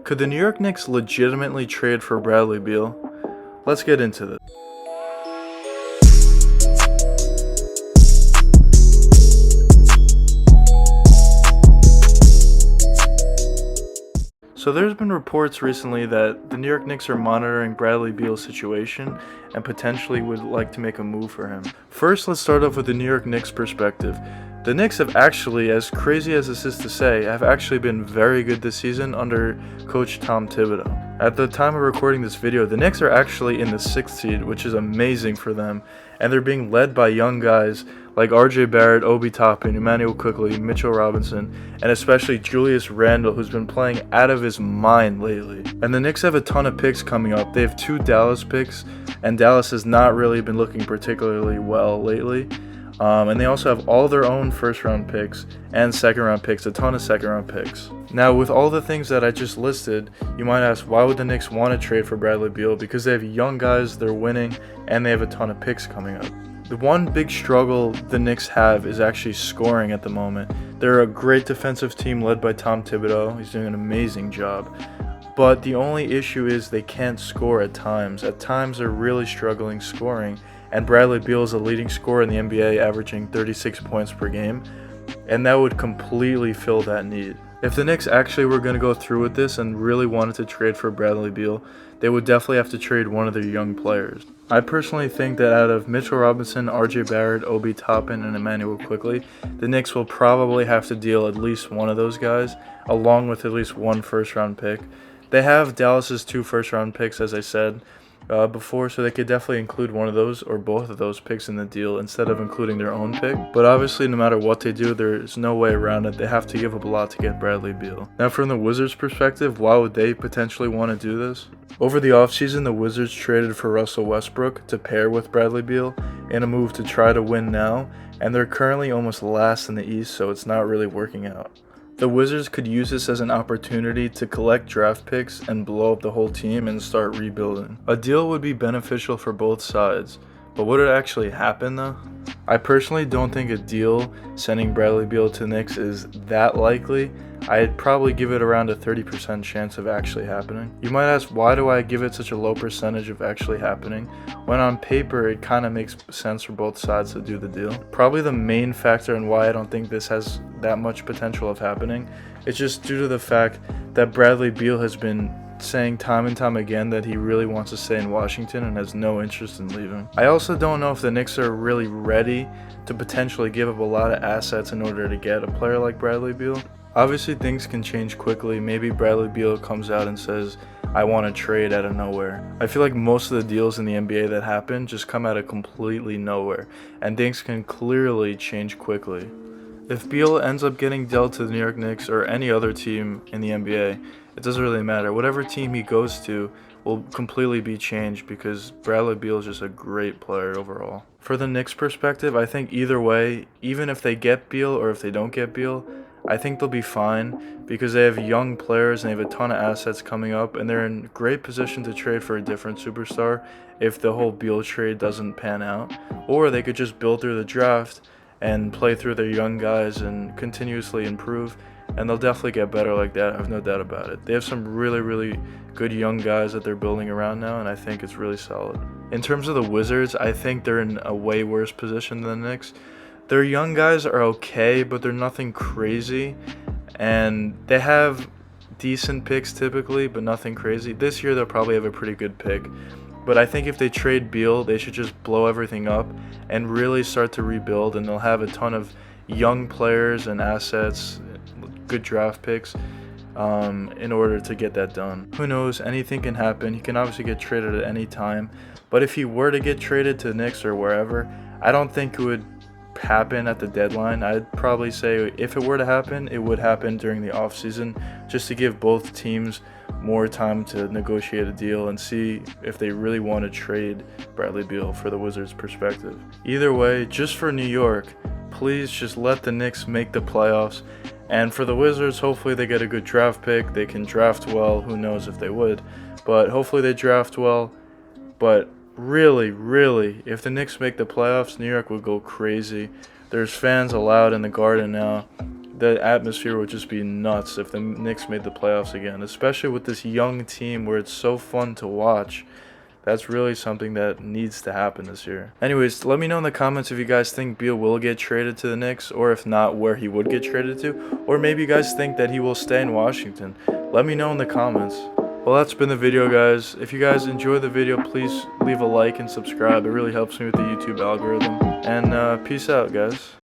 Could the New York Knicks legitimately trade for Bradley Beal? Let's get into this. So there's been reports recently that the New York Knicks are monitoring Bradley Beal's situation and potentially would like to make a move for him. First, let's start off with the New York Knicks perspective. The Knicks have actually, as crazy as this is to say, have actually been very good this season under coach Tom Thibodeau. At the time of recording this video, the Knicks are actually in the 6th seed, which is amazing for them, and they're being led by young guys like RJ Barrett, Obi Toppin, Emmanuel Quickley, Mitchell Robinson, and especially Julius Randle, who's been playing out of his mind lately. And the Knicks have a ton of picks coming up. They have 2 Dallas picks, and Dallas has not really been looking particularly well lately. And they also have all their own first-round picks and second-round picks, a ton of second-round picks. Now, with all the things that I just listed, you might ask, why would the Knicks want to trade for Bradley Beal? Because they have young guys, they're winning, and they have a ton of picks coming up. The one big struggle the Knicks have is actually scoring at the moment. They're a great defensive team led by Tom Thibodeau. He's doing an amazing job. But the only issue is they can't score at times. At times, they're really struggling scoring. And Bradley Beal is a leading scorer in the NBA, averaging 36 points per game. And that would completely fill that need. If the Knicks actually were going to go through with this and really wanted to trade for Bradley Beal, they would definitely have to trade one of their young players. I personally think that out of Mitchell Robinson, RJ Barrett, Obi Toppin, and Emmanuel Quickley, the Knicks will probably have to deal at least one of those guys, along with at least one first-round pick. They have Dallas's 2 first-round picks, as I said before, so they could definitely include one of those or both of those picks in the deal instead of including their own pick. But obviously, no matter what they do, there's no way around it. They have to give up a lot to get Bradley Beal. Now, from the Wizards' perspective, why would they potentially want to do this? Over the offseason, the Wizards traded for Russell Westbrook to pair with Bradley Beal in a move to try to win now, and they're currently almost last in the East, so it's not really working out. The Wizards could use this as an opportunity to collect draft picks and blow up the whole team and start rebuilding. A deal would be beneficial for both sides, but would it actually happen though? I personally don't think a deal sending Bradley Beal to Knicks is that likely. I'd probably give it around a 30% chance of actually happening. You might ask, why do I give it such a low percentage of actually happening, when on paper it kind of makes sense for both sides to do the deal? Probably the main factor in why I don't think this has that much potential of happening is just due to the fact that Bradley Beal has been saying time and time again that he really wants to stay in Washington and has no interest in leaving. I also don't know if the Knicks are really ready to potentially give up a lot of assets in order to get a player like Bradley Beal. Obviously, things can change quickly. Maybe Bradley Beal comes out and says, I want to trade out of nowhere. I feel like most of the deals in the NBA that happen just come out of completely nowhere, and things can clearly change quickly. If Beal ends up getting dealt to the New York Knicks or any other team in the NBA, it doesn't really matter. Whatever team he goes to will completely be changed because Bradley Beal is just a great player overall. For the Knicks' perspective, I think either way, even if they get Beal or if they don't get Beal, I think they'll be fine because they have young players and they have a ton of assets coming up, and they're in great position to trade for a different superstar if the whole Beal trade doesn't pan out. Or they could just build through the draft and play through their young guys and continuously improve, and they'll definitely get better like that. I have no doubt about it. They have some really, really good young guys that they're building around now, and I think it's really solid. In terms of the Wizards, I think they're in a way worse position than the Knicks. Their young guys are okay, but they're nothing crazy, and they have decent picks typically, but nothing crazy. This year they'll probably have a pretty good pick, but I think if they trade Beal, they should just blow everything up and really start to rebuild, and they'll have a ton of young players and assets, good draft picks, in order to get that done. Who knows, anything can happen. He can obviously get traded at any time, but if he were to get traded to the Knicks or wherever, I don't think it would happen at the deadline. I'd probably say if it were to happen, it would happen during the offseason, just to give both teams more time to negotiate a deal and see if they really want to trade Bradley Beal for the Wizards' perspective. Either way, just for New York, please just let the Knicks make the playoffs, and for the Wizards, hopefully they get a good draft pick. They can draft well. Who knows if they would, but hopefully they draft well. But really, if the Knicks make the playoffs, New York would go crazy. There's fans allowed in the Garden now. the atmosphere would just be nuts if the Knicks made the playoffs again, especially with this young team where it's so fun to watch. That's really something that needs to happen this year. Anyways, let me know in the comments if you guys think Beal will get traded to the Knicks, or if not, where he would get traded to, or maybe you guys think that he will stay in Washington. Let me know in the comments. Well, that's been the video, guys. If you guys enjoyed the video, please leave a like and subscribe. It really helps me with the YouTube algorithm. And peace out, guys.